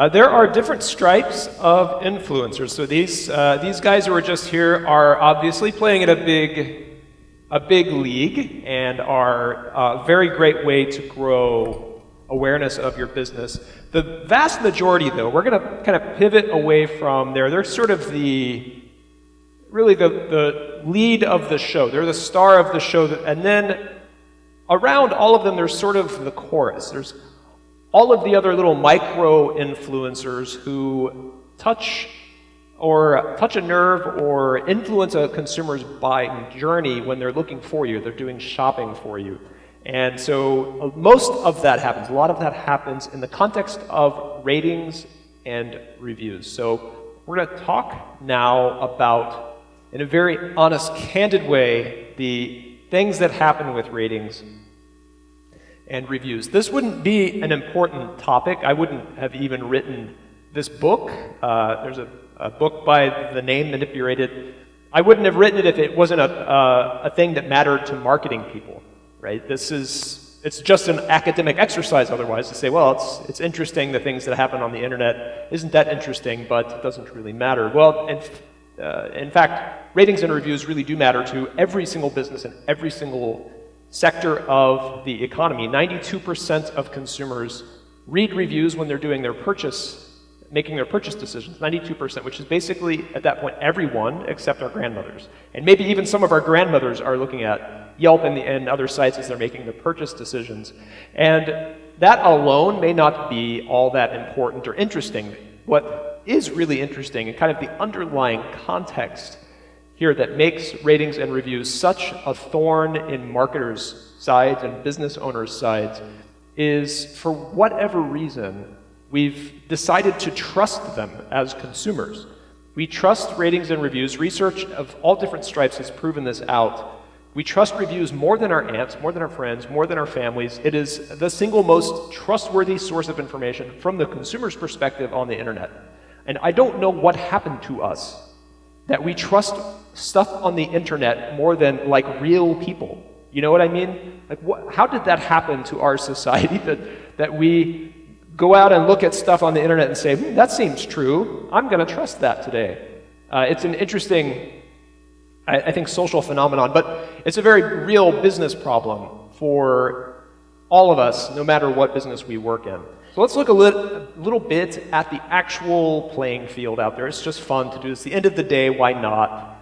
There are different stripes of influencers. So these guys who are just here are obviously playing at a big league and are a very great way to grow awareness of your business. The vast majority, though, we're going to kind of pivot away from there. They're sort of really the lead of the show. They're the star of the show, and then around all of them, there's sort of the chorus. There's all of the other little micro influencers who touch a nerve or influence a consumer's buying journey when they're looking for you, they're doing shopping for you. And so most of that happens, a lot of that happens in the context of ratings and reviews. So we're going to talk now about, in a very honest, candid way, the things that happen with ratings and reviews. This wouldn't be an important topic. I wouldn't have even written this book. There's a book by the name Manipurated. I wouldn't have written it if it wasn't a thing that mattered to marketing people, right? It's just an academic exercise otherwise to say, well, it's interesting, the things that happen on the internet. Isn't that interesting, but it doesn't really matter. Well, in fact, ratings and reviews really do matter to every single business and every single sector of the economy. 92% of consumers read reviews when they're doing making their purchase decisions. 92%, which is basically, at that point, everyone except our grandmothers. And maybe even some of our grandmothers are looking at Yelp and other sites as they're making their purchase decisions. And that alone may not be all that important or interesting. What is really interesting and kind of the underlying context here that makes ratings and reviews such a thorn in marketers' sides and business owners' sides is, for whatever reason, we've decided to trust them as consumers. We trust ratings and reviews. Research of all different stripes has proven this out. We trust reviews more than our aunts, more than our friends, more than our families. It is the single most trustworthy source of information from the consumer's perspective on the internet. And I don't know what happened to us that we trust stuff on the internet more than like real people. You know what I mean? Like, how did that happen to our society that we go out and look at stuff on the internet and say, that seems true, I'm going to trust that today? It's an interesting, I think, social phenomenon, but it's a very real business problem for all of us, no matter what business we work in. So let's look a little bit at the actual playing field out there. It's just fun to do this. At the end of the day, why not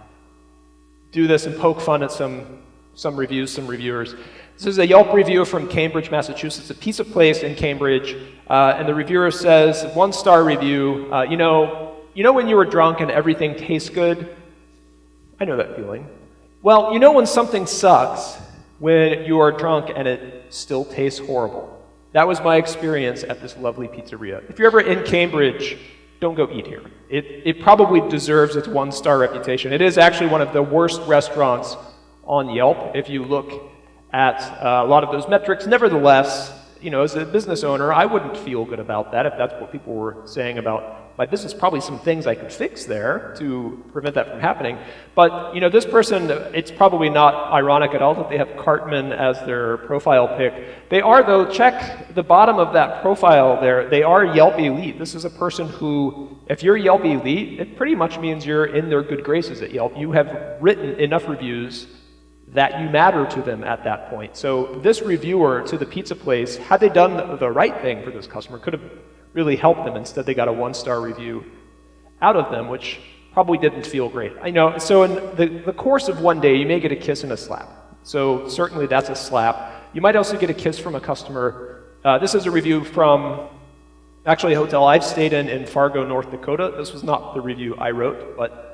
do this and poke fun at some reviews, some reviewers. This is a Yelp review from Cambridge, Massachusetts, a pizza place in Cambridge, and the reviewer says, 1-star review, you know when you were drunk and everything tastes good? I know that feeling. Well, you know when something sucks when you are drunk and it still tastes horrible. That was my experience at this lovely pizzeria. If you're ever in Cambridge, don't go eat here. It probably deserves its 1-star reputation. It is actually one of the worst restaurants on Yelp if you look at a lot of those metrics. Nevertheless, as a business owner, I wouldn't feel good about that if that's what people were saying about my business. Probably some things I could fix there to prevent that from happening. But, this person, it's probably not ironic at all that they have Cartman as their profile pic. They are, though, check the bottom of that profile there. They are Yelp Elite. This is a person who, if you're Yelp Elite, it pretty much means you're in their good graces at Yelp. You have written enough reviews that you matter to them at that point. So this reviewer to the pizza place, had they done the right thing for this customer, could have really helped them. Instead, they got a 1-star review out of them, which probably didn't feel great. I know, so in the course of one day, you may get a kiss and a slap. So certainly that's a slap. You might also get a kiss from a customer. This is a review from, actually, a hotel I've stayed in Fargo, North Dakota. This was not the review I wrote, but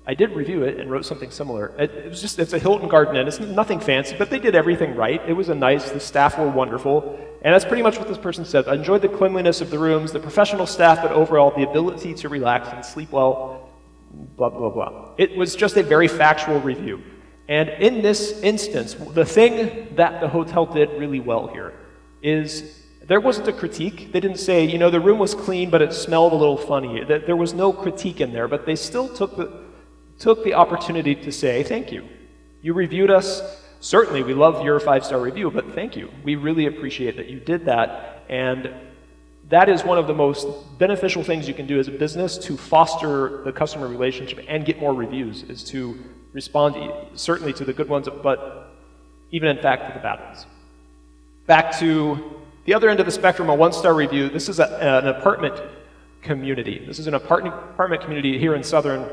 I did review it and wrote something similar. It's a Hilton Garden Inn. It's nothing fancy, but they did everything right. It was the staff were wonderful. And that's pretty much what this person said. I enjoyed the cleanliness of the rooms, the professional staff, but overall the ability to relax and sleep well, blah, blah, blah. It was just a very factual review. And in this instance, the thing that the hotel did really well here is there wasn't a critique. They didn't say, the room was clean, but it smelled a little funny. There was no critique in there, but they still took the opportunity to say, thank you. You reviewed us. Certainly, we love your 5-star review, but thank you. We really appreciate that you did that. And that is one of the most beneficial things you can do as a business to foster the customer relationship and get more reviews, is to respond certainly to the good ones, but even in fact to the bad ones. Back to the other end of the spectrum, a one-star review. This is an apartment community. This is an apartment community here in Southern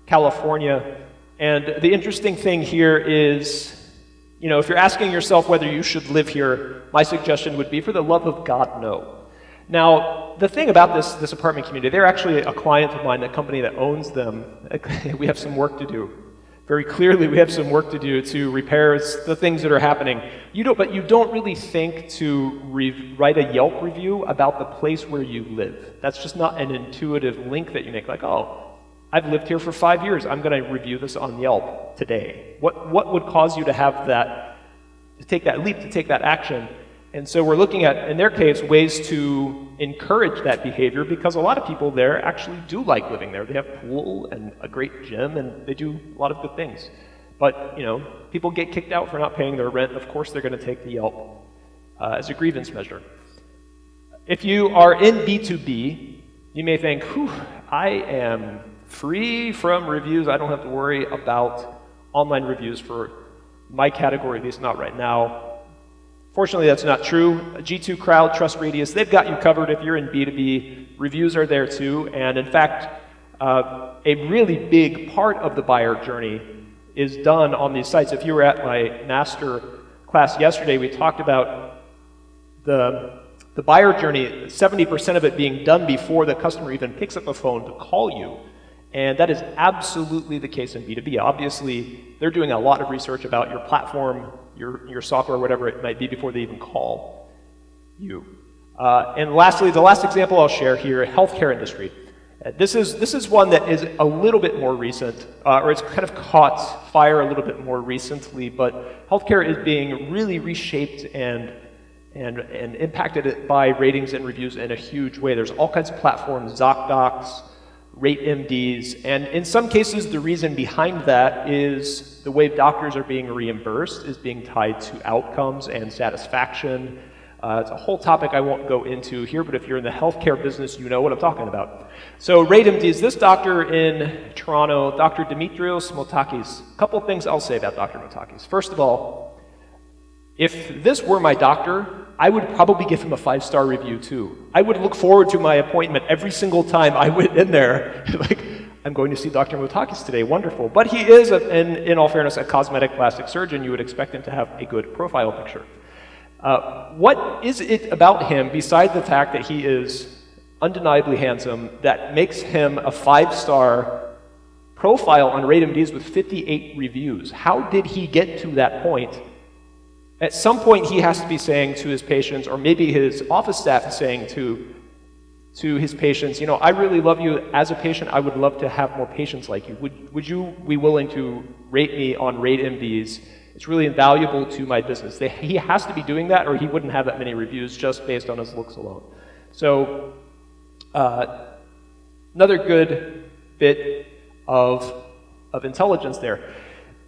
California. And the interesting thing here is, you know, if you're asking yourself whether you should live here, my suggestion would be, for the love of God, no. Now, the thing about this apartment community, they're actually a client of mine, the company that owns them. We have some work to do. Very clearly, we have some work to do to repair the things that are happening. But you don't really think to write a Yelp review about the place where you live. That's just not an intuitive link that you make, like, oh, I've lived here for 5 years, I'm going to review this on Yelp today. What would cause you to have that, to take that leap, to take that action? And so we're looking at, in their case, ways to encourage that behavior, because a lot of people there actually do like living there. They have pool and a great gym, and they do a lot of good things. But, you know, people get kicked out for not paying their rent. Of course, they're going to take the Yelp as a grievance measure. If you are in B2B, you may think, whew, I am free from reviews. I don't have to worry about online reviews for my category, at least not right now. Fortunately, that's not true. G2 Crowd, Trust Radius, they've got you covered if you're in B2B. Reviews are there too, and in fact, a really big part of the buyer journey is done on these sites. If you were at my master class yesterday, we talked about the buyer journey, 70% of it being done before the customer even picks up a phone to call you. And that is absolutely the case in B2B. Obviously, they're doing a lot of research about your platform, your software, whatever it might be, before they even call you. And lastly, the last example I'll share here, healthcare industry. This is one that is a little bit more recent, or it's kind of caught fire a little bit more recently, but healthcare is being really reshaped and impacted by ratings and reviews in a huge way. There's all kinds of platforms, ZocDocs, RateMDs, and in some cases the reason behind that is the way doctors are being reimbursed is being tied to outcomes and satisfaction. It's a whole topic I won't go into here, but if you're in the healthcare business, you know what I'm talking about. So RateMDs, this doctor in Toronto, Dr. Dimitrios Motakis, a couple things I'll say about Dr. Motakis. First of all, if this were my doctor, I would probably give him a 5-star review too. I would look forward to my appointment every single time I went in there. Like, I'm going to see Dr. Motakis today, wonderful. But he is, in all fairness, a cosmetic plastic surgeon. You would expect him to have a good profile picture. What is it about him, besides the fact that he is undeniably handsome, that makes him a 5-star profile on RateMDs with 58 reviews? How did he get to that point? At some point, he has to be saying to his patients, or maybe his office staff is saying to his patients, you know, I really love you as a patient. I would love to have more patients like you. Would you be willing to rate me on RateMDs? It's really invaluable to my business. He has to be doing that, or he wouldn't have that many reviews just based on his looks alone. So another good bit of intelligence there.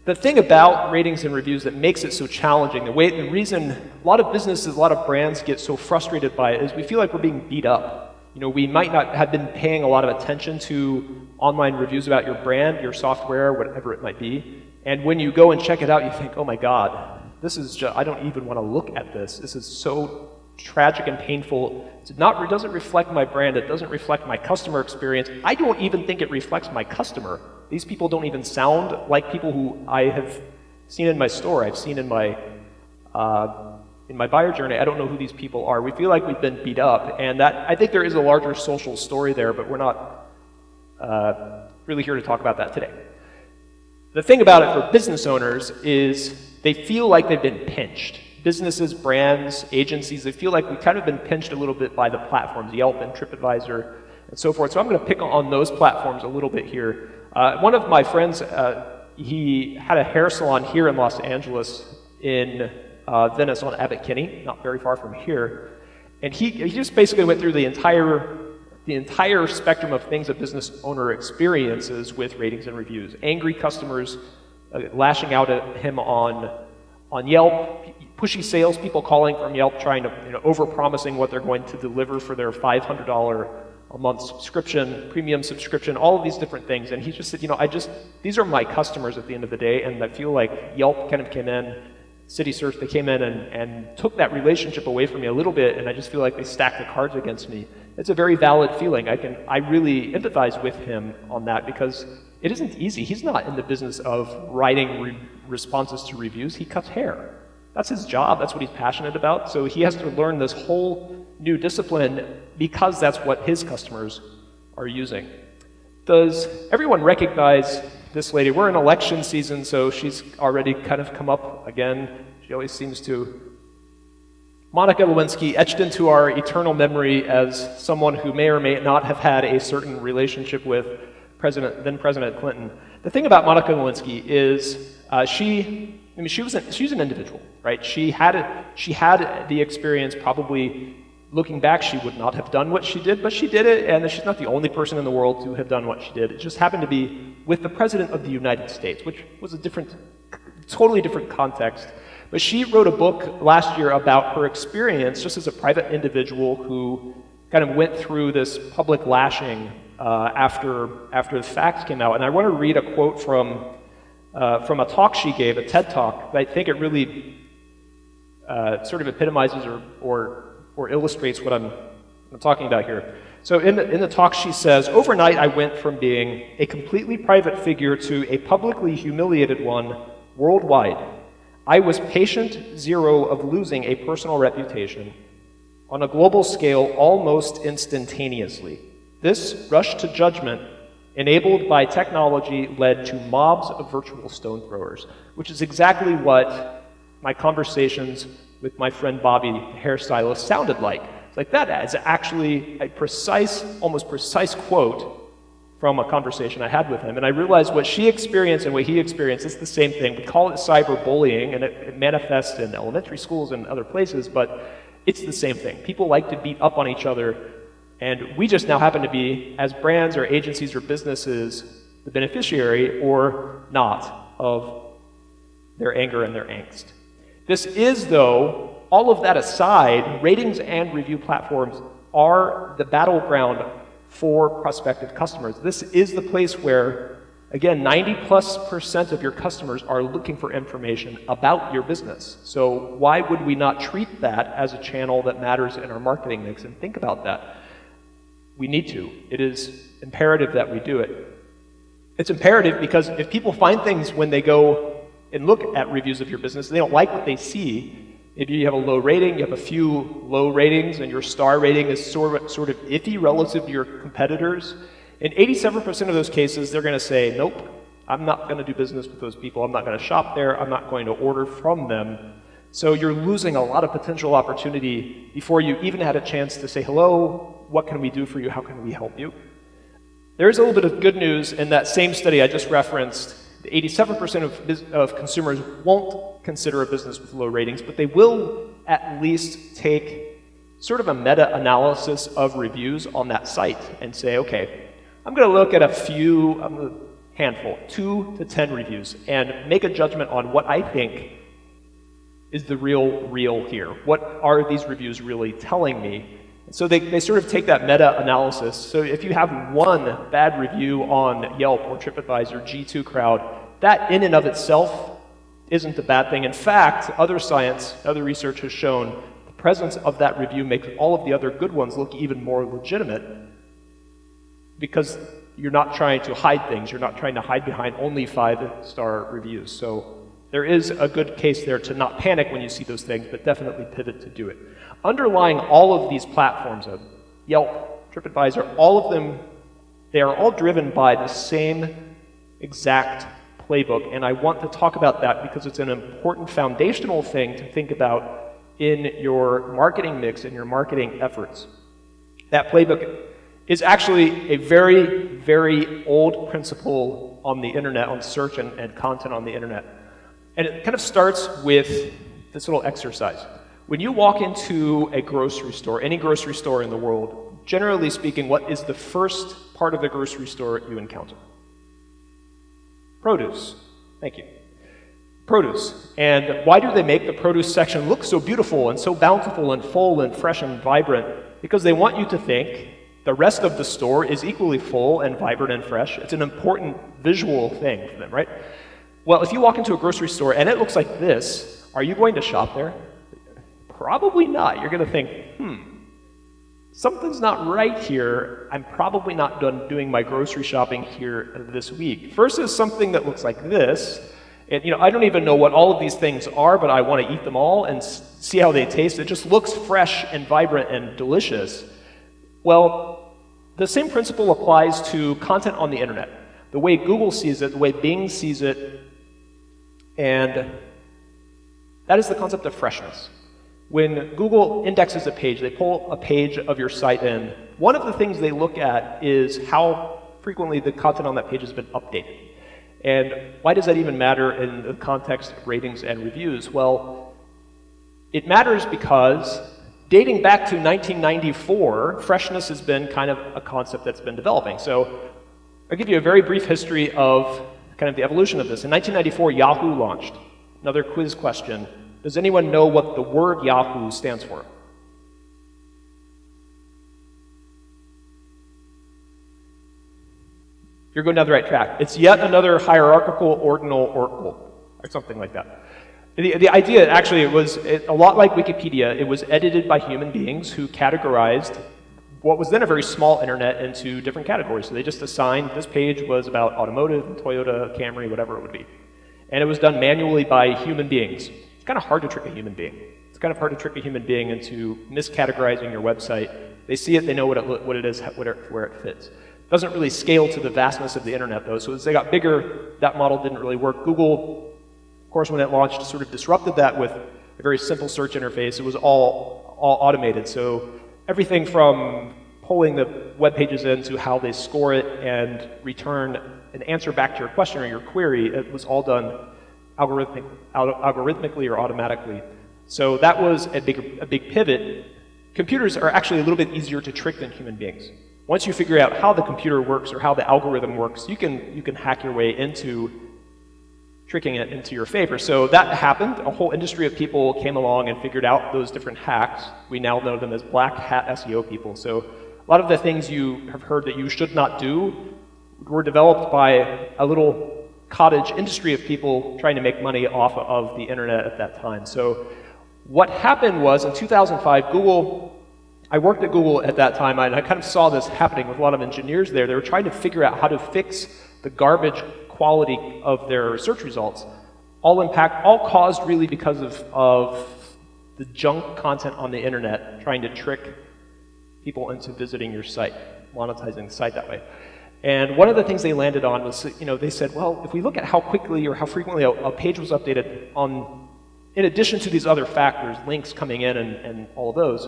The thing about ratings and reviews that makes it so challenging, the reason a lot of businesses, a lot of brands get so frustrated by it is we feel like we're being beat up. You know, we might not have been paying a lot of attention to online reviews about your brand, your software, whatever it might be. And when you go and check it out, you think, oh my God, this is just, I don't even want to look at this. This is so tragic and painful. It doesn't reflect my brand. It doesn't reflect my customer experience. I don't even think it reflects my customer. These people don't even sound like people who I have seen in my store. I've seen in my buyer journey. I don't know who these people are. We feel like we've been beat up, and that I think there is a larger social story there, but we're not really here to talk about that today. The thing about it for business owners is they feel like they've been pinched. Businesses, brands, agencies, they feel like we've kind of been pinched a little bit by the platforms, Yelp and TripAdvisor, and so forth. So I'm going to pick on those platforms a little bit here. One of my friends, he had a hair salon here in Los Angeles, in Venice on Abbot Kinney, not very far from here. And he just basically went through the entire spectrum of things a business owner experiences with ratings and reviews. Angry customers lashing out at him on Yelp, pushy salespeople calling from Yelp trying to, over-promising what they're going to deliver for their $500 a month subscription, premium subscription, all of these different things. And he just said, these are my customers at the end of the day, and I feel like Yelp kind of came in, CitySearch, they came in and took that relationship away from me a little bit, and I just feel like they stacked the cards against me. It's a very valid feeling. I really empathize with him on that because it isn't easy. He's not in the business of writing responses to reviews. He cuts hair. That's his job. That's what he's passionate about. So he has to learn this whole new discipline because that's what his customers are using. Does everyone recognize this lady? We're in election season, so she's already kind of come up again. She always seems to. Monica Lewinsky, etched into our eternal memory as someone who may or may not have had a certain relationship with then President Clinton. The thing about Monica Lewinsky is she's an individual, right? She had the experience. Probably looking back, she would not have done what she did, but she did it, and she's not the only person in the world to have done what she did. It just happened to be with the President of the United States, which was a totally different context. But she wrote a book last year about her experience just as a private individual who kind of went through this public lashing after the facts came out. And I want to read a quote from a talk she gave, a TED Talk. I think it really sort of epitomizes or illustrates what I'm talking about here. So in the talk she says, "Overnight I went from being a completely private figure to a publicly humiliated one worldwide. I was patient zero of losing a personal reputation on a global scale almost instantaneously. This rush to judgment, enabled by technology, led to mobs of virtual stone throwers," which is exactly what my conversations with my friend Bobby, the hairstylist, sounded like. It's like that is actually a almost precise quote from a conversation I had with him. And I realized what she experienced and what he experienced, it's the same thing. We call it cyberbullying, and it manifests in elementary schools and other places, but it's the same thing. People like to beat up on each other, and we just now happen to be, as brands or agencies or businesses, the beneficiary or not of their anger and their angst. This is, though, all of that aside, ratings and review platforms are the battleground for prospective customers. This is the place where, again, 90+% of your customers are looking for information about your business. So why would we not treat that as a channel that matters in our marketing mix? And think about that. We need to. It is imperative that we do it. It's imperative because if people find things when they go and look at reviews of your business, they don't like what they see. Maybe you have a low rating, you have a few low ratings, and your star rating is sort of iffy relative to your competitors. In 87% of those cases, they're going to say, nope, I'm not going to do business with those people. I'm not going to shop there. I'm not going to order from them. So you're losing a lot of potential opportunity before you even had a chance to say, hello, what can we do for you? How can we help you? There is a little bit of good news in that same study I just referenced. 87% of consumers won't consider a business with low ratings, but they will at least take sort of a meta-analysis of reviews on that site and say, okay, I'm going to look at a handful, 2 to 10 reviews, and make a judgment on what I think is the real here. What are these reviews really telling me? And so they sort of take that meta-analysis. So if you have one bad review on Yelp or TripAdvisor, G2 Crowd, that in and of itself isn't a bad thing. In fact, other research has shown the presence of that review makes all of the other good ones look even more legitimate because you're not trying to hide things. You're not trying to hide behind only 5-star reviews. So there is a good case there to not panic when you see those things, but definitely pivot to do it. Underlying all of these platforms, Yelp, TripAdvisor, all of them, they are all driven by the same exact playbook. And I want to talk about that because it's an important foundational thing to think about in your marketing mix and your marketing efforts. That playbook is actually a very, very old principle on the internet, on search and content on the internet. And it kind of starts with this little exercise. When you walk into a grocery store, any grocery store in the world, generally speaking, what is the first part of the grocery store you encounter? Produce. Thank you. produce. And why do they make the produce section look so beautiful and so bountiful and full and fresh and vibrant? Because they want you to think the rest of the store is equally full and vibrant and fresh. It's an important visual thing for them, right? Well, if you walk into a grocery store and it looks like this, are you going to shop there? Probably not. You're going to think, something's not right here. I'm probably not done doing my grocery shopping here this week. Versus something that looks like this. And, I don't even know what all of these things are, but I want to eat them all and see how they taste. It just looks fresh and vibrant and delicious. Well, the same principle applies to content on the internet. The way Google sees it, the way Bing sees it, and that is the concept of freshness. When Google indexes a page, they pull a page of your site in, one of the things they look at is how frequently the content on that page has been updated. And why does that even matter in the context of ratings and reviews? Well, it matters because dating back to 1994, freshness has been kind of a concept that's been developing. So I'll give you a very brief history of kind of the evolution of this. In 1994, Yahoo launched. Another quiz question. Does anyone know what the word Yahoo stands for? You're going down the right track. It's yet another hierarchical ordinal oracle, or something like that. The idea, actually, it was a lot like Wikipedia. It was edited by human beings who categorized what was then a very small internet into different categories. So they just assigned this page was about automotive, Toyota, Camry, whatever it would be. And it was done manually by human beings. It's kind of hard to trick a human being. It's kind of hard to trick a human being into miscategorizing your website. They see it, they know what it is, where it fits. It doesn't really scale to the vastness of the internet, though. So as they got bigger, that model didn't really work. Google, of course, when it launched, sort of disrupted that with a very simple search interface. It was all automated. So everything from pulling the web pages in to how they score it and return an answer back to your question or your query, it was all done algorithmically or automatically. So that was a big pivot. Computers are actually a little bit easier to trick than human beings. Once you figure out how the computer works or how the algorithm works, you can hack your way into tricking it into your favor. So that happened. A whole industry of people came along and figured out those different hacks. We now know them as black hat SEO people. So a lot of the things you have heard that you should not do were developed by a little cottage industry of people trying to make money off of the internet at that time. So what happened was in 2005, I worked at Google at that time, and I kind of saw this happening with a lot of engineers there. They were trying to figure out how to fix the garbage quality of their search results, all caused really because of the junk content on the internet, trying to trick people into visiting your site, monetizing the site that way. And one of the things they landed on was, they said, well, if we look at how quickly or how frequently a page was updated in addition to these other factors, links coming in and all of those,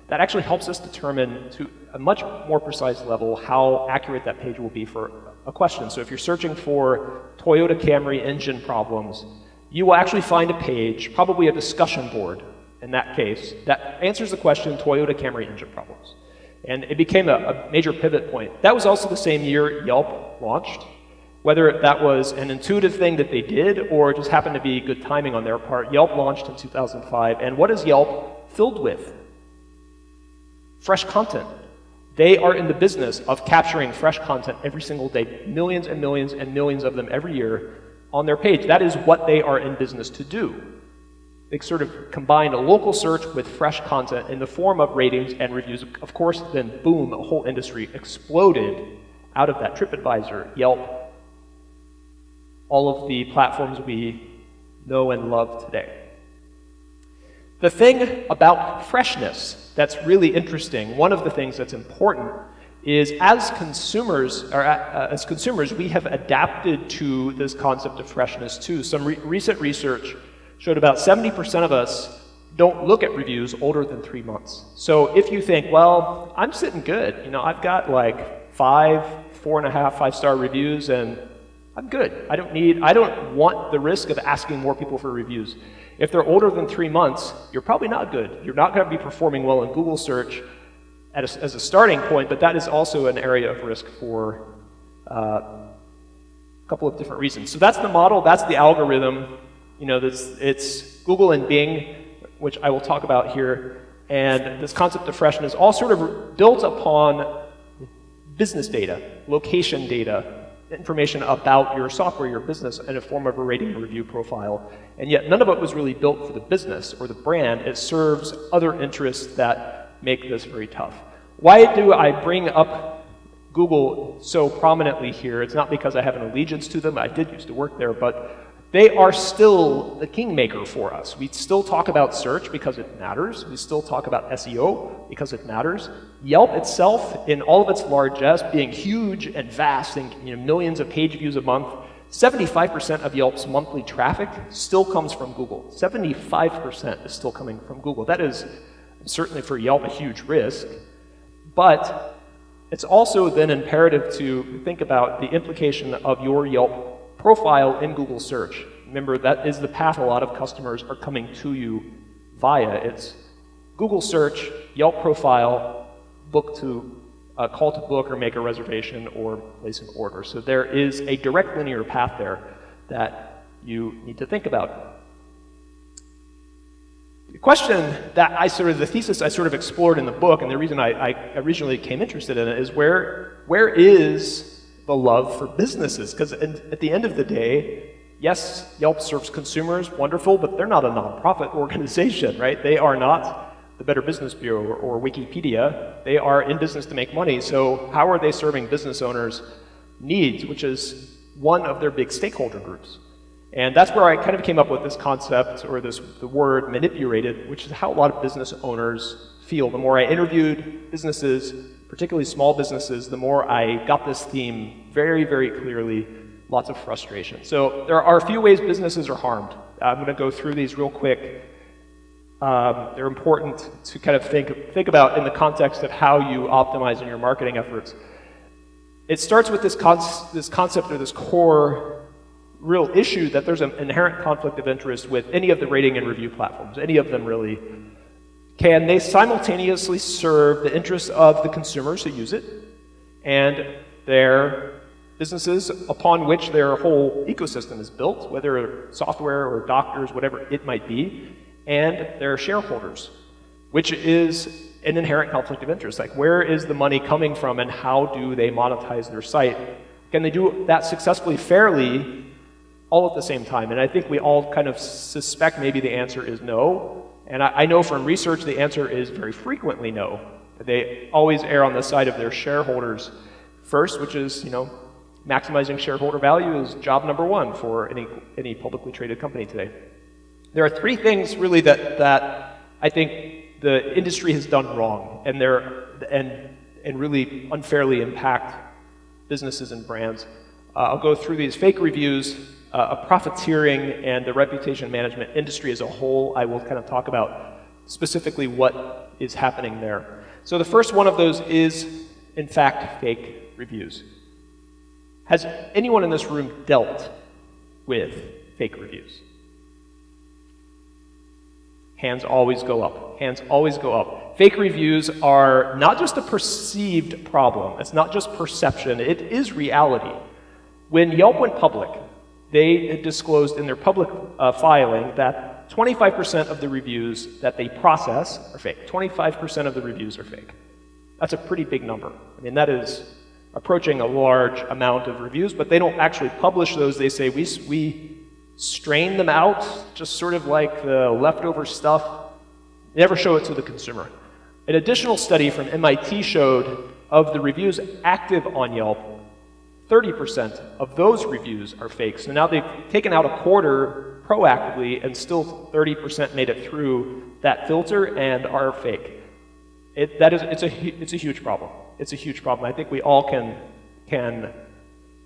that actually helps us determine to a much more precise level how accurate that page will be for a question. So if you're searching for Toyota Camry engine problems, you will actually find a page, probably a discussion board in that case, that answers the question Toyota Camry engine problems. And it became a major pivot point. That was also the same year Yelp launched. Whether that was an intuitive thing that they did or just happened to be good timing on their part, Yelp launched in 2005. And what is Yelp filled with? Fresh content. They are in the business of capturing fresh content every single day, millions and millions and millions of them every year on their page. That is what they are in business to do. They sort of combined a local search with fresh content in the form of ratings and reviews. Of course, then boom, a whole industry exploded out of that. TripAdvisor, Yelp, all of the platforms we know and love today. The thing about freshness that's really interesting, one of the things that's important, is as consumers, we have adapted to this concept of freshness too. Some recent research showed about 70% of us don't look at reviews older than 3 months. So if you think, well, I'm sitting good, I've got like 4.5, 5-star reviews, and I'm good. I don't want the risk of asking more people for reviews. If they're older than 3 months, you're probably not good. You're not going to be performing well in Google search as a starting point, but that is also an area of risk for a couple of different reasons. So that's the model, that's the algorithm. You know, it's Google and Bing, which I will talk about here, and this concept of freshness all sort of built upon business data, location data, information about your software, your business, in a form of a rating and review profile. And yet none of it was really built for the business or the brand. It serves other interests that make this very tough. Why do I bring up Google so prominently here? It's not because I have an allegiance to them. I did used to work there, but they are still the kingmaker for us. We still talk about search because it matters. We still talk about SEO because it matters. Yelp itself, in all of its largesse, being huge and vast, and millions of page views a month, 75% of Yelp's monthly traffic still comes from Google. 75% is still coming from Google. That is certainly for Yelp a huge risk, but it's also then imperative to think about the implication of your Yelp profile in Google search. Remember, that is the path a lot of customers are coming to you via. It's Google search, Yelp profile, book to call to book or make a reservation or place an order. So there is a direct linear path there that you need to think about. The question that the thesis I sort of explored in the book, and the reason I originally became interested in it, is where is the love for businesses? Because at the end of the day, yes, Yelp serves consumers, wonderful, but they're not a nonprofit organization, right? They are not the Better Business Bureau or Wikipedia. They are in business to make money, so how are they serving business owners' needs, which is one of their big stakeholder groups? And that's where I kind of came up with this concept, or the word manipurated, which is how a lot of business owners feel. The more I interviewed businesses, particularly small businesses, the more I got this theme very, very clearly, lots of frustration. So there are a few ways businesses are harmed. I'm going to go through these real quick. They're important to kind of think about in the context of how you optimize in your marketing efforts. It starts with this concept or this core real issue that there's an inherent conflict of interest with any of the rating and review platforms, any of them really. Can they simultaneously serve the interests of the consumers who use it and their businesses upon which their whole ecosystem is built, whether software or doctors, whatever it might be, and their shareholders, which is an inherent conflict of interest. Like, where is the money coming from and how do they monetize their site? Can they do that successfully, fairly, all at the same time? And I think we all kind of suspect maybe the answer is no. And I know from research the answer is very frequently no. They always err on the side of their shareholders first, which is, maximizing shareholder value is job number one for any publicly traded company today. There are three things really that I think the industry has done wrong, and really unfairly impact businesses and brands. I'll go through these: fake reviews, profiteering, and the reputation management industry as a whole. I will kind of talk about specifically what is happening there. So the first one of those is, in fact, fake reviews. Has anyone in this room dealt with fake reviews? Hands always go up. Hands always go up. Fake reviews are not just a perceived problem. It's not just perception. It is reality. When Yelp went public, they disclosed in their public filing that 25% of the reviews that they process are fake. 25% of the reviews are fake. That's a pretty big number. I mean, that is approaching a large amount of reviews, but they don't actually publish those. They say we strain them out, just sort of like the leftover stuff. They never show it to the consumer. An additional study from MIT showed of the reviews active on Yelp, 30% of those reviews are fake. So now they've taken out a quarter proactively, and still 30% made it through that filter and are fake. It's a huge problem. It's a huge problem. I think we all can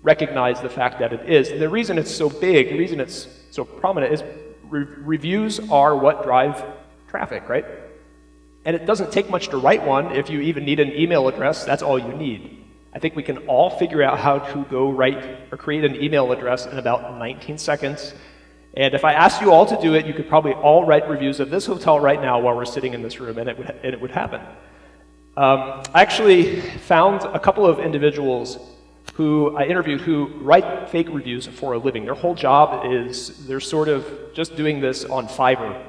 recognize the fact that it is. And the reason it's so big, the reason it's so prominent is reviews are what drive traffic, right? And it doesn't take much to write one. If you even need an email address, that's all you need. I think we can all figure out how to go write or create an email address in about 19 seconds. And if I asked you all to do it, you could probably all write reviews of this hotel right now while we're sitting in this room, and it would happen. I actually found a couple of individuals who I interviewed who write fake reviews for a living. Their whole job is they're sort of just doing this on Fiverr.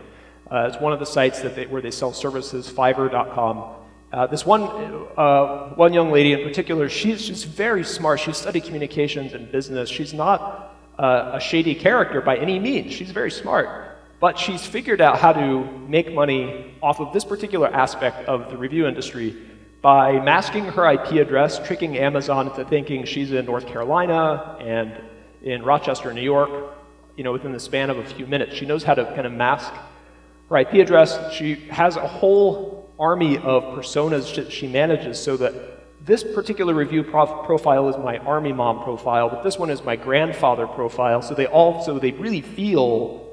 It's one of the sites where they sell services, Fiverr.com. This one young lady in particular, she's just very smart. She studied communications and business. She's not a shady character by any means. She's very smart, but she's figured out how to make money off of this particular aspect of the review industry by masking her IP address, tricking Amazon into thinking she's in North Carolina and in Rochester, New York, within the span of a few minutes. She knows how to kind of mask her IP address. She has a whole army of personas that she manages so that this particular review profile is my army mom profile, but this one is my grandfather profile, so they really feel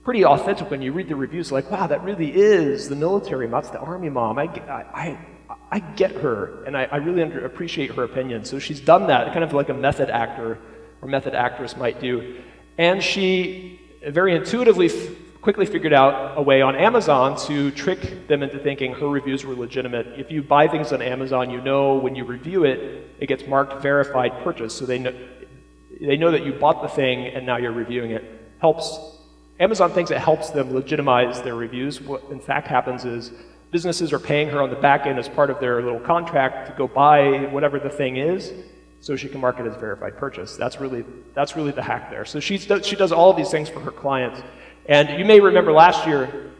pretty authentic when you read the reviews, like, wow, that really is the military mom, that's the army mom. I get her, and I really appreciate her opinion. So she's done that, kind of like a method actor or method actress might do. And she very intuitively, quickly figured out a way on Amazon to trick them into thinking her reviews were legitimate. If you buy things on Amazon, when you review it, it gets marked verified purchase. So they know that you bought the thing and now you're reviewing it. Amazon thinks it helps them legitimize their reviews. What in fact happens is businesses are paying her on the back end as part of their little contract to go buy whatever the thing is, so she can mark it as verified purchase. That's really the hack there. So she does all of these things for her clients. And you may remember last year,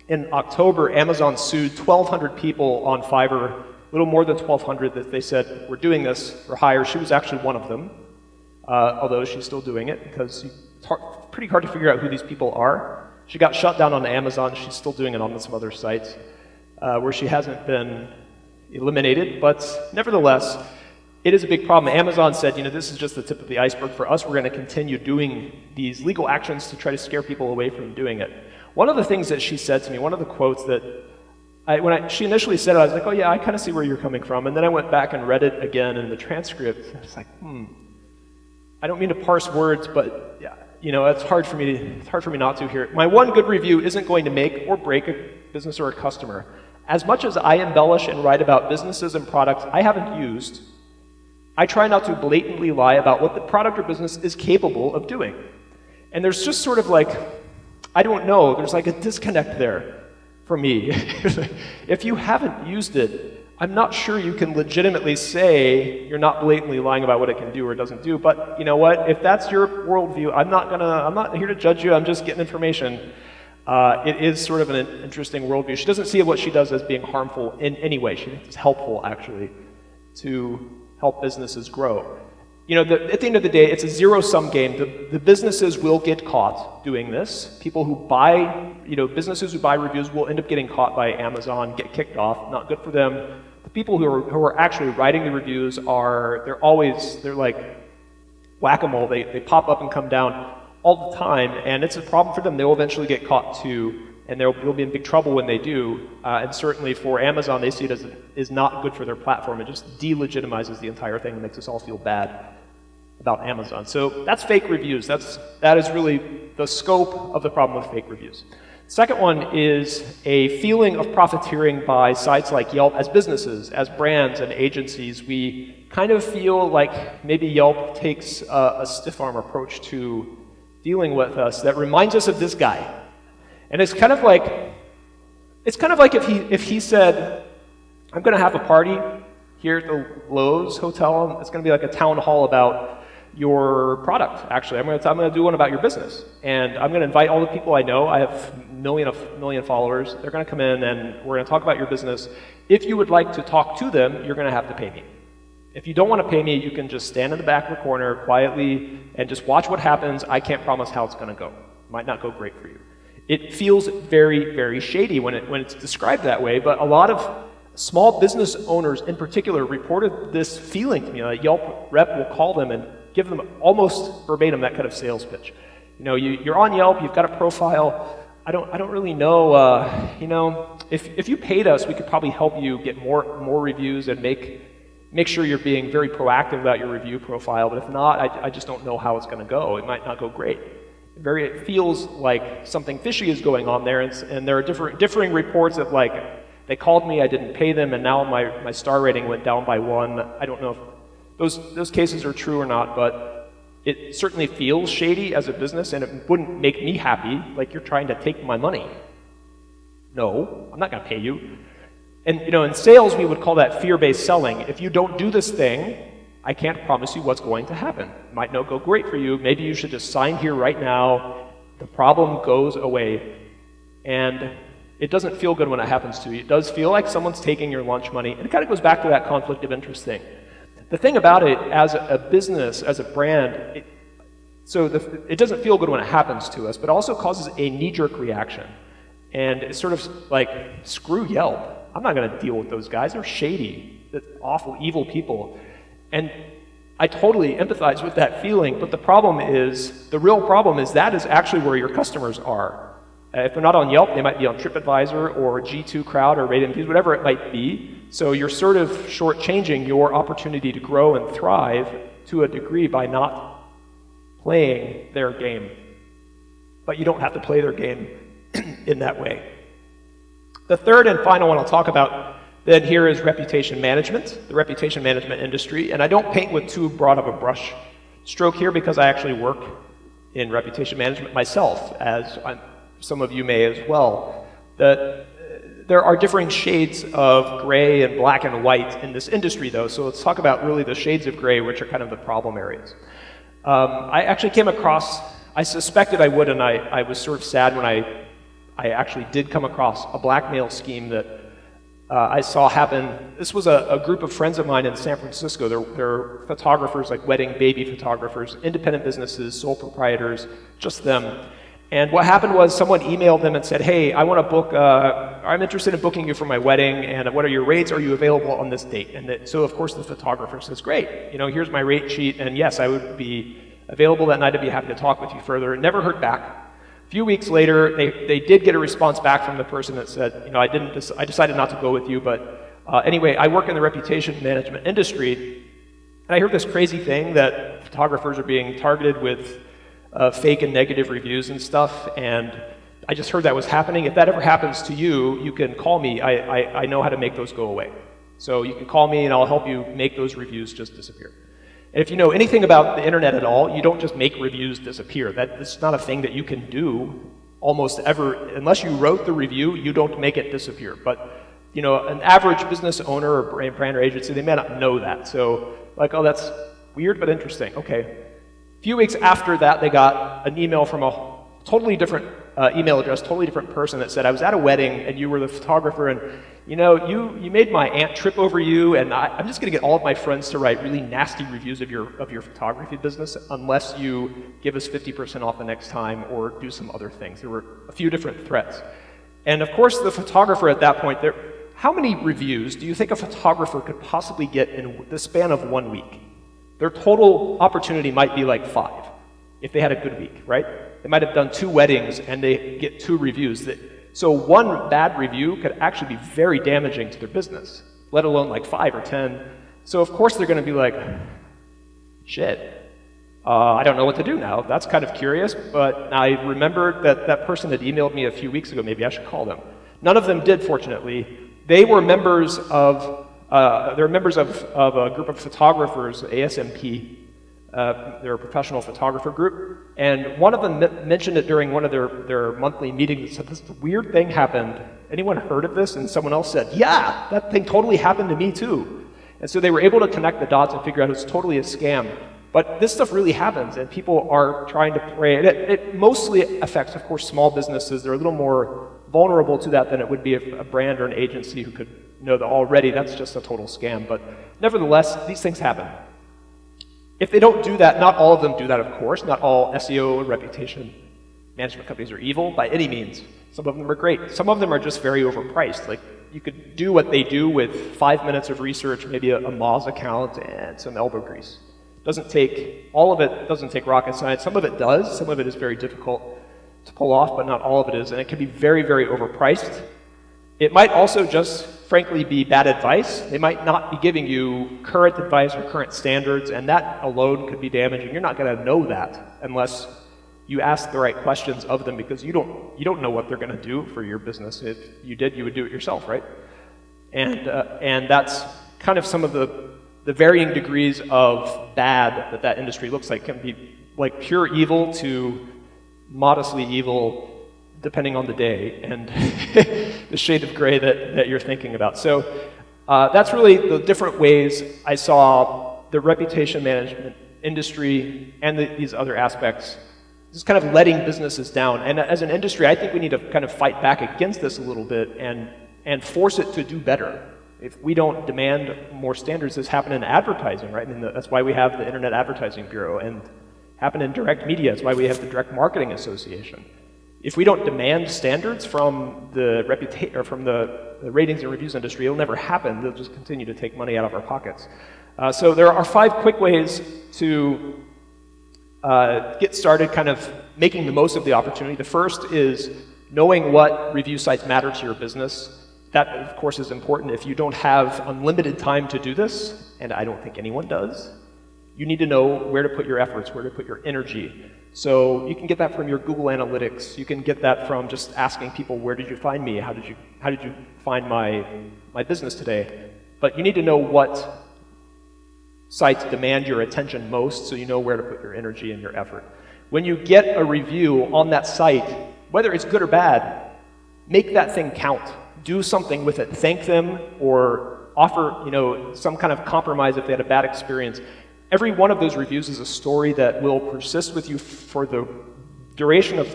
in October, Amazon sued 1,200 people on Fiverr, a little more than 1,200 that they said were doing this for hire. She was actually one of them, although she's still doing it because it's pretty hard to figure out who these people are. She got shut down on Amazon. She's still doing it on some other sites where she hasn't been eliminated, but nevertheless, it is a big problem. Amazon said, this is just the tip of the iceberg. For us, we're going to continue doing these legal actions to try to scare people away from doing it. One of the things that she said to me, one of the quotes that, she initially said it, I was like, oh yeah, I kind of see where you're coming from. And then I went back and read it again in the transcript. I was like, I don't mean to parse words, but yeah, it's hard for me not to here. My one good review isn't going to make or break a business or a customer. As much as I embellish and write about businesses and products I haven't used, I try not to blatantly lie about what the product or business is capable of doing. And there's just sort of like, I don't know, there's like a disconnect there for me. If you haven't used it, I'm not sure you can legitimately say you're not blatantly lying about what it can do or doesn't do, but you know what, if that's your worldview, I'm not here to judge you, I'm just getting information. It is sort of an interesting worldview. She doesn't see what she does as being harmful in any way. She thinks it's helpful, actually, to help businesses grow. At the end of the day, it's a zero-sum game. The businesses will get caught doing this. People who buy, businesses who buy reviews will end up getting caught by Amazon, get kicked off. Not good for them. The people who are actually writing the reviews they're like whack-a-mole. They pop up and come down all the time, and it's a problem for them. They'll eventually get caught too, and they'll be in big trouble when they do. And certainly for Amazon, they see it as not good for their platform. It just delegitimizes the entire thing and makes us all feel bad about Amazon. So that's fake reviews. That is really the scope of the problem with fake reviews. Second one is a feeling of profiteering by sites like Yelp. As businesses, as brands and agencies, we kind of feel like maybe Yelp takes a stiff arm approach to dealing with us that reminds us of this guy. And it's kind of like if he said, I'm going to have a party here at the Lowe's Hotel. It's going to be like a town hall about your product, actually. I'm going to do one about your business. And I'm going to invite all the people I know. I have a million followers. They're going to come in and we're going to talk about your business. If you would like to talk to them, you're going to have to pay me. If you don't want to pay me, you can just stand in the back of the corner quietly and just watch what happens. I can't promise how it's going to go. It might not go great for you. It feels very, very shady when it's described that way, but a lot of small business owners in particular reported this feeling to me. A Yelp rep will call them and give them almost verbatim that kind of sales pitch. You're on Yelp, you've got a profile. I don't really know. If you paid us, we could probably help you get more reviews and make sure you're being very proactive about your review profile. But if not, I just don't know how it's going to go. It might not go great. It feels like something fishy is going on there, and there are differing reports of like they called me, I didn't pay them, and now my star rating went down by 1. I don't know if Those cases are true or not, but it certainly feels shady as a business, and it wouldn't make me happy, like you're trying to take my money. No, I'm not going to pay you. And in sales, we would call that fear-based selling. If you don't do this thing, I can't promise you what's going to happen. It might not go great for you. Maybe you should just sign here right now. The problem goes away. And it doesn't feel good when it happens to you. It does feel like someone's taking your lunch money. And it kind of goes back to that conflict of interest thing. The thing about it, as a business, as a brand, it doesn't feel good when it happens to us, but also causes a knee-jerk reaction. And it's sort of like, screw Yelp. I'm not going to deal with those guys. They're shady, they're awful, evil people. And I totally empathize with that feeling, but the real problem is that is actually where your customers are. If they're not on Yelp, they might be on TripAdvisor or G2 Crowd or RateMPs, whatever it might be. So you're sort of shortchanging your opportunity to grow and thrive to a degree by not playing their game. But you don't have to play their game in that way. The third and final one I'll talk about then here is reputation management, the reputation management industry. And I don't paint with too broad of a brush stroke here because I actually work in reputation management myself, as some of you may as well. There are differing shades of gray and black and white in this industry, though, so let's talk about really the shades of gray, which are kind of the problem areas. I actually came across, I suspected I would, and I was sort of sad when I actually did come across a blackmail scheme that I saw happen. This was a group of friends of mine in San Francisco. They're photographers, like wedding baby photographers, independent businesses, sole proprietors, just them. And what happened was someone emailed them and said, hey, I want to book, I'm interested in booking you for my wedding, and what are your rates? Are you available on this date? And so of course the photographer says, great, here's my rate sheet, and yes, I would be available that night. I'd be happy to talk with you further. It never heard back. A few weeks later, they did get a response back from the person that said, I decided not to go with you, but anyway, I work in the reputation management industry, and I heard this crazy thing that photographers are being targeted with fake and negative reviews and stuff, and I just heard that was happening. If that ever happens to you, you can call me. I know how to make those go away. So you can call me and I'll help you make those reviews just disappear. And if you know anything about the internet at all, you don't just make reviews disappear. That's not a thing that you can do almost ever. Unless you wrote the review, you don't make it disappear. But an average business owner or brand or agency, they may not know that. So like, oh, that's weird but interesting. Okay. A few weeks after that, they got an email from a totally different email address, totally different person that said, I was at a wedding and you were the photographer, and you made my aunt trip over you, and I'm just going to get all of my friends to write really nasty reviews of your photography business unless you give us 50% off the next time or do some other things. There were a few different threats. And of course, the photographer at that point, how many reviews do you think a photographer could possibly get in the span of 1 week? Their total opportunity might be like 5, if they had a good week, right? They might have done 2 weddings and they get 2 reviews. So 1 bad review could actually be very damaging to their business, let alone like 5 or 10. So of course they're going to be like, shit, I don't know what to do now. That's kind of curious, but I remembered that person had emailed me a few weeks ago. Maybe I should call them. None of them did, fortunately. They were members of they're members of a group of photographers, ASMP. They're a professional photographer group, and one of them mentioned it during one of their monthly meetings. Said, this weird thing happened. Anyone heard of this? And someone else said, yeah, that thing totally happened to me too. And so they were able to connect the dots and figure out it was totally a scam. But this stuff really happens, and people are trying to prey. It mostly affects, of course, small businesses. They're a little more vulnerable to that than it would be if a brand or an agency who could know that already that's just a total scam. But nevertheless, these things happen. If they don't do that, not all of them do that, of course. Not all SEO and reputation management companies are evil by any means. Some of them are great. Some of them are just very overpriced. Like, you could do what they do with 5 minutes of research, maybe a Moz account and some elbow grease. All of it doesn't take rocket science. Some of it does. Some of it is very difficult to pull off, but not all of it is. And it can be very, very overpriced. It might also just, frankly, be bad advice. They might not be giving you current advice or current standards, and that alone could be damaging. You're not going to know that unless you ask the right questions of them, because you don't know what they're going to do for your business. If you did, you would do it yourself, right? And that's kind of some of the the varying degrees of bad that that industry looks like can be like pure evil to modestly evil, depending on the day and the shade of gray that you're thinking about. So that's really the different ways I saw the reputation management industry and these other aspects just kind of letting businesses down. And as an industry, I think we need to kind of fight back against this a little bit and force it to do better. If we don't demand more standards, this happen in advertising, right? I mean, that's why we have the Internet Advertising Bureau, and happen in direct media. That's why we have the Direct Marketing Association. If we don't demand standards from the ratings and reviews industry, it'll never happen. They'll just continue to take money out of our pockets. So there are 5 quick ways to get started kind of making the most of the opportunity. The first is knowing what review sites matter to your business. That, of course, is important. If you don't have unlimited time to do this, and I don't think anyone does, you need to know where to put your efforts, where to put your energy. So you can get that from your Google Analytics. You can get that from just asking people, where did you find me? How did you find my business today? But you need to know what sites demand your attention most, so you know where to put your energy and your effort. When you get a review on that site, whether it's good or bad, make that thing count. Do something with it. Thank them or offer, some kind of compromise if they had a bad experience. Every one of those reviews is a story that will persist with you for the duration of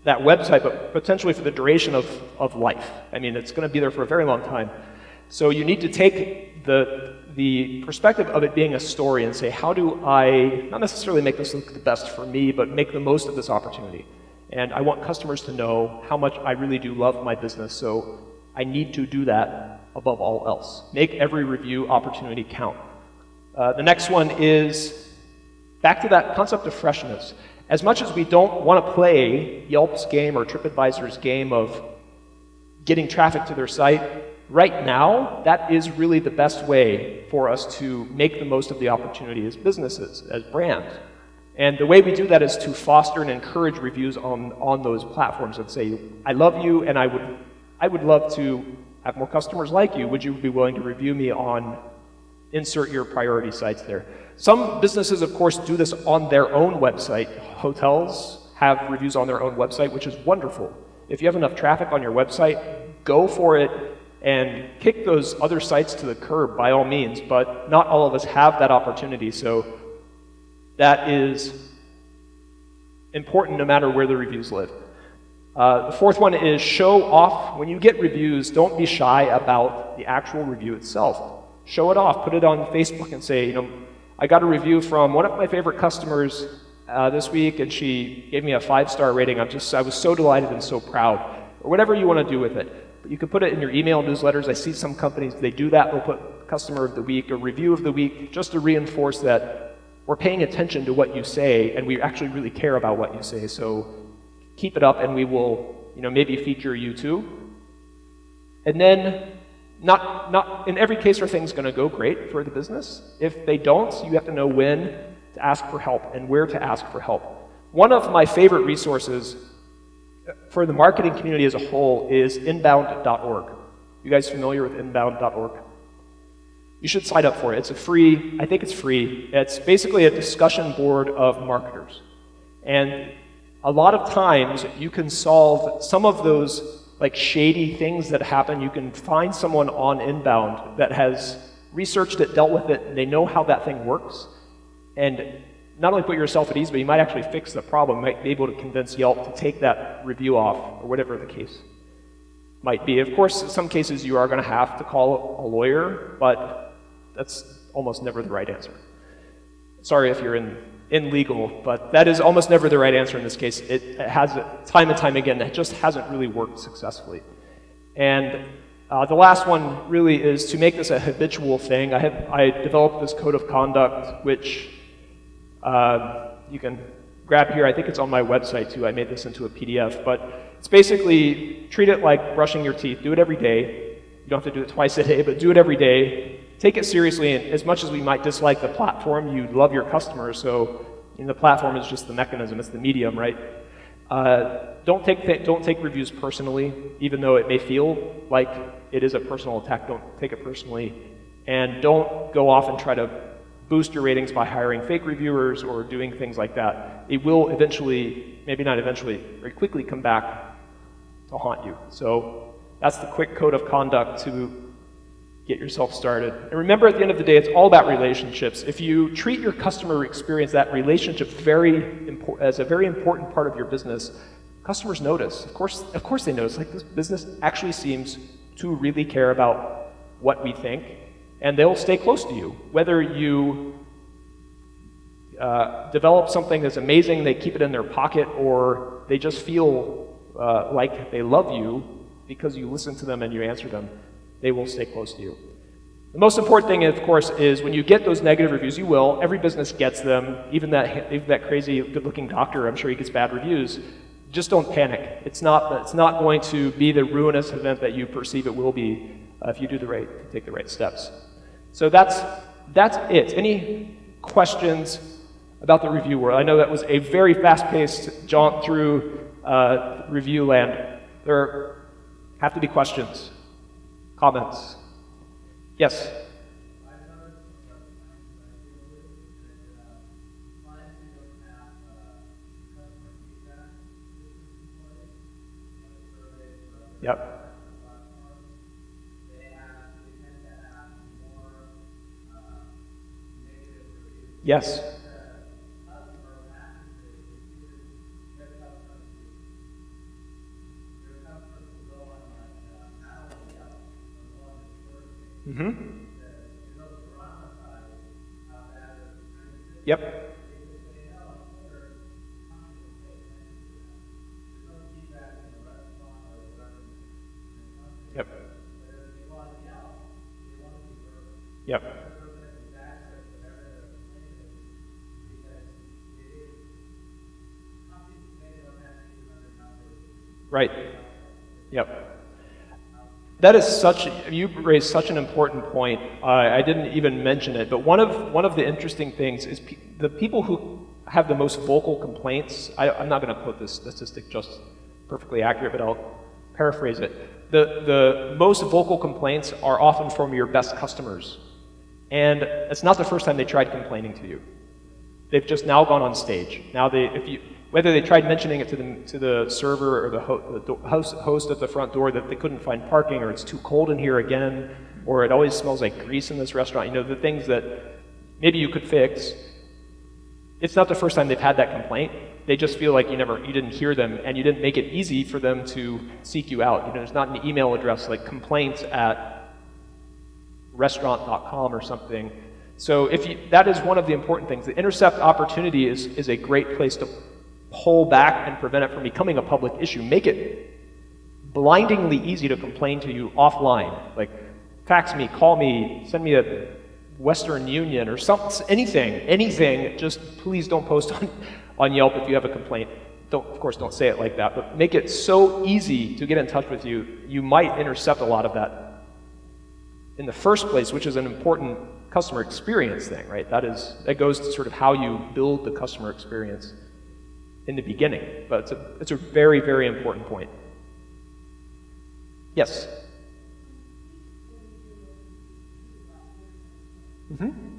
that website, but potentially for the duration of life. I mean, it's going to be there for a very long time. So you need to take the perspective of it being a story and say, how do I not necessarily make this look the best for me, but make the most of this opportunity? And I want customers to know how much I really do love my business, so I need to do that above all else. Make every review opportunity count. The next one is back to that concept of freshness. As much as we don't want to play Yelp's game or TripAdvisor's game of getting traffic to their site, right now, that is really the best way for us to make the most of the opportunity as businesses, as brands. And the way we do that is to foster and encourage reviews on those platforms and say, I love you, and I would love to have more customers like you. Would you be willing to review me on, insert your priority sites there? Some businesses, of course, do this on their own website. Hotels have reviews on their own website, which is wonderful. If you have enough traffic on your website, go for it and kick those other sites to the curb by all means, but not all of us have that opportunity, so that is important no matter where the reviews live. The fourth one is show off. When you get reviews, don't be shy about the actual review itself. Show it off. Put it on Facebook and say, I got a review from one of my favorite customers this week, and she gave me a 5-star rating. I was so delighted and so proud. Or whatever you want to do with it. But you can put it in your email newsletters. I see some companies, they do that. They'll put customer of the week or review of the week just to reinforce that we're paying attention to what you say, and we actually really care about what you say. So keep it up, and we will, maybe feature you too. And then, not in every case are things going to go great for the business. If they don't, you have to know when to ask for help and where to ask for help. One of my favorite resources for the marketing community as a whole is inbound.org. You guys familiar with inbound.org? You should sign up for it. I think it's free. It's basically a discussion board of marketers. And a lot of times you can solve some of those shady things that happen. You can find someone on Inbound that has researched it, dealt with it, and they know how that thing works. And not only put yourself at ease, but you might actually fix the problem. You might be able to convince Yelp to take that review off, or whatever the case might be. Of course, in some cases you are going to have to call a lawyer, but that's almost never the right answer. Sorry if you're in legal, but that is almost never the right answer in this case. It has, time and time again, it just hasn't really worked successfully. And the last one really is to make this a habitual thing. I developed this code of conduct, which you can grab here. I think it's on my website too. I made this into a PDF, but it's basically treat it like brushing your teeth. Do it every day. You don't have to do it twice a day, but do it every day. Take it seriously, and as much as we might dislike the platform, you love your customers, so the platform is just the mechanism, it's the medium, right? Don't take reviews personally, even though it may feel like it is a personal attack. Don't take it personally. And don't go off and try to boost your ratings by hiring fake reviewers or doing things like that. It will eventually, maybe not eventually, very quickly come back to haunt you. So that's the quick code of conduct to get yourself started. And remember, at the end of the day, it's all about relationships. If you treat your customer experience, that relationship as a very important part of your business, customers notice. Of course they notice. Like, this business actually seems to really care about what we think, and they'll stay close to you. Whether you develop something that's amazing, they keep it in their pocket, or they just feel like they love you because you listen to them and you answer them, they will stay close to you. The most important thing, of course, is when you get those negative reviews, you will. Every business gets them. Even that crazy, good-looking doctor, I'm sure he gets bad reviews. Just don't panic. It's not going to be the ruinous event that you perceive it will be if you take the right steps. So that's it. Any questions about the review world? I know that was a very fast-paced jaunt through review land. There have to be questions. Comments? Yes? Yep. Yes. Mm-hmm. Yep. Yep. Yep. Right. Yep. That is you raised such an important point. I didn't even mention it, but one of the interesting things is the people who have the most vocal complaints. I'm not going to quote this statistic just perfectly accurate, but I'll paraphrase it. The most vocal complaints are often from your best customers, and it's not the first time they tried complaining to you. They've just now gone on stage. Now whether they tried mentioning it to the server or the host at the front door that they couldn't find parking, or it's too cold in here again, or it always smells like grease in this restaurant, the things that maybe you could fix. It's not the first time they've had that complaint. They just feel like you didn't hear them, and you didn't make it easy for them to seek you out. There's not an email address like complaints@restaurant.com or something. So that is one of the important things. The intercept opportunity is a great place to pull back and prevent it from becoming a public issue. Make it blindingly easy to complain to you offline. Like, fax me, call me, send me a Western Union or something, anything. Just please don't post on Yelp if you have a complaint. Of course, don't say it like that, but make it so easy to get in touch with you. You might intercept a lot of that in the first place, which is an important customer experience thing, right? That goes to sort of how you build the customer experience in the beginning, but it's a very, very important point. Yes? Mm-hmm.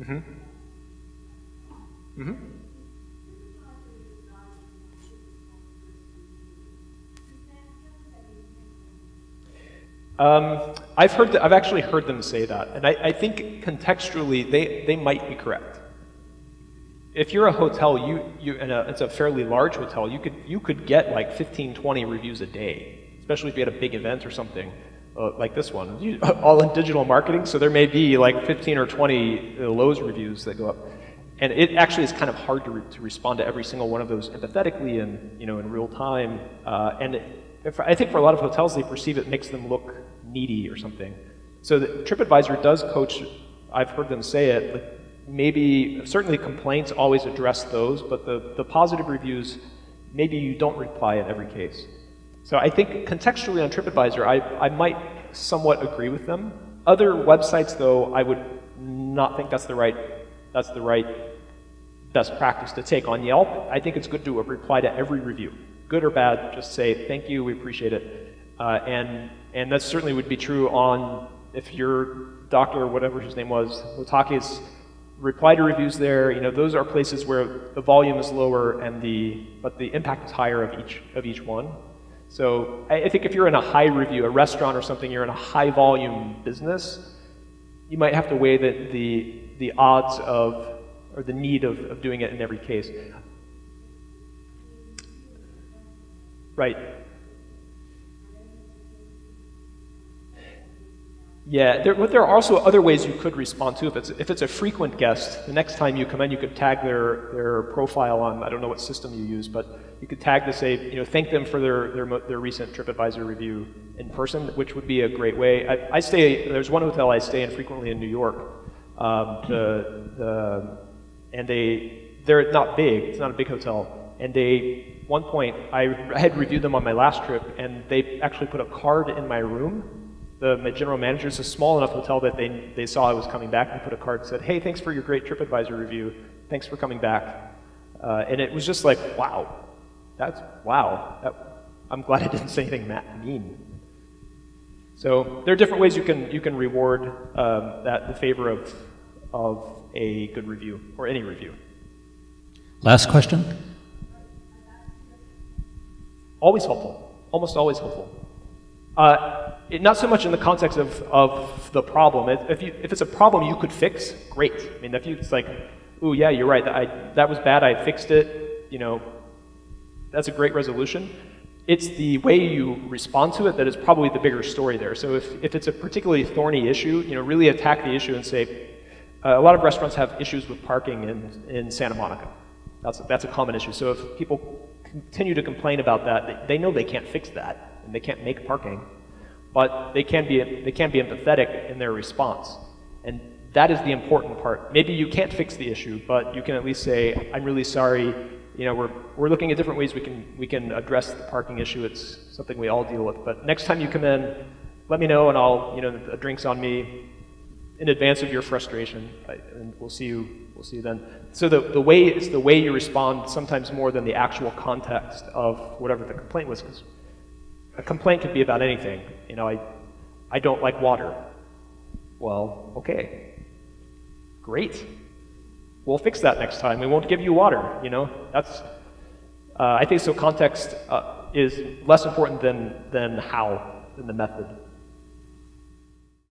Mm-hmm. Mm-hmm. I've actually heard them say that, and I think contextually they might be correct. If you're a hotel, it's a fairly large hotel, you could get like 15, 20 reviews a day, especially if you had a big event or something. Like this one, all in digital marketing, so there may be like 15 or 20 Lowe's reviews that go up. And it actually is kind of hard to respond to every single one of those empathetically and in real time. I think for a lot of hotels, they perceive it makes them look needy or something. So TripAdvisor does coach. I've heard them say it. Like maybe certainly complaints always address those, but the positive reviews, maybe you don't reply in every case. So I think contextually on TripAdvisor, I might somewhat agree with them. Other websites, though, I would not think that's the right best practice to take. On Yelp, I think it's good to reply to every review, good or bad. Just say thank you, we appreciate it, and that certainly would be true on if your doctor or whatever his name was, Otake's reply to reviews there. Those are places where the volume is lower but the impact is higher of each one. So I think if you're in a high review, a restaurant or something, you're in a high volume business, you might have to weigh the odds of, or the need of doing it in every case. Right. Yeah, there are also other ways you could respond to. If it's a frequent guest, the next time you come in, you could tag their profile on, I don't know what system you use, but you could tag to say, thank them for their recent TripAdvisor review in person, which would be a great way. There's one hotel I stay in frequently in New York, and they're not big, it's not a big hotel, and one point, I had reviewed them on my last trip, and they actually put a card in my room. My general manager is a small enough hotel that they saw I was coming back and put a card that said, hey, thanks for your great TripAdvisor review. Thanks for coming back. And it was just like, wow. I'm glad I didn't say anything mean. So there are different ways you can reward the favor of a good review, or any review. Last question? Always helpful. Almost always helpful. Not so much in the context of the problem. If it's a problem you could fix, great. I mean, if it's like, ooh, yeah, you're right, that was bad, I fixed it, that's a great resolution. It's the way you respond to it that is probably the bigger story there. So if it's a particularly thorny issue, really attack the issue and say, a lot of restaurants have issues with parking in Santa Monica. That's a common issue. So if people continue to complain about that, they know they can't fix that, and they can't make parking, but they can be empathetic in their response. And that is the important part. Maybe you can't fix the issue, but you can at least say, I'm really sorry, we're looking at different ways we can address the parking issue. It's something we all deal with. But next time you come in, let me know, and a drink's on me in advance of your frustration, and we'll see you then. So the way you respond sometimes more than the actual context of whatever the complaint was, because a complaint could be about anything. I don't like water. Well, okay, great. We'll fix that next time. We won't give you water. That's. I think so. Context is less important than the method.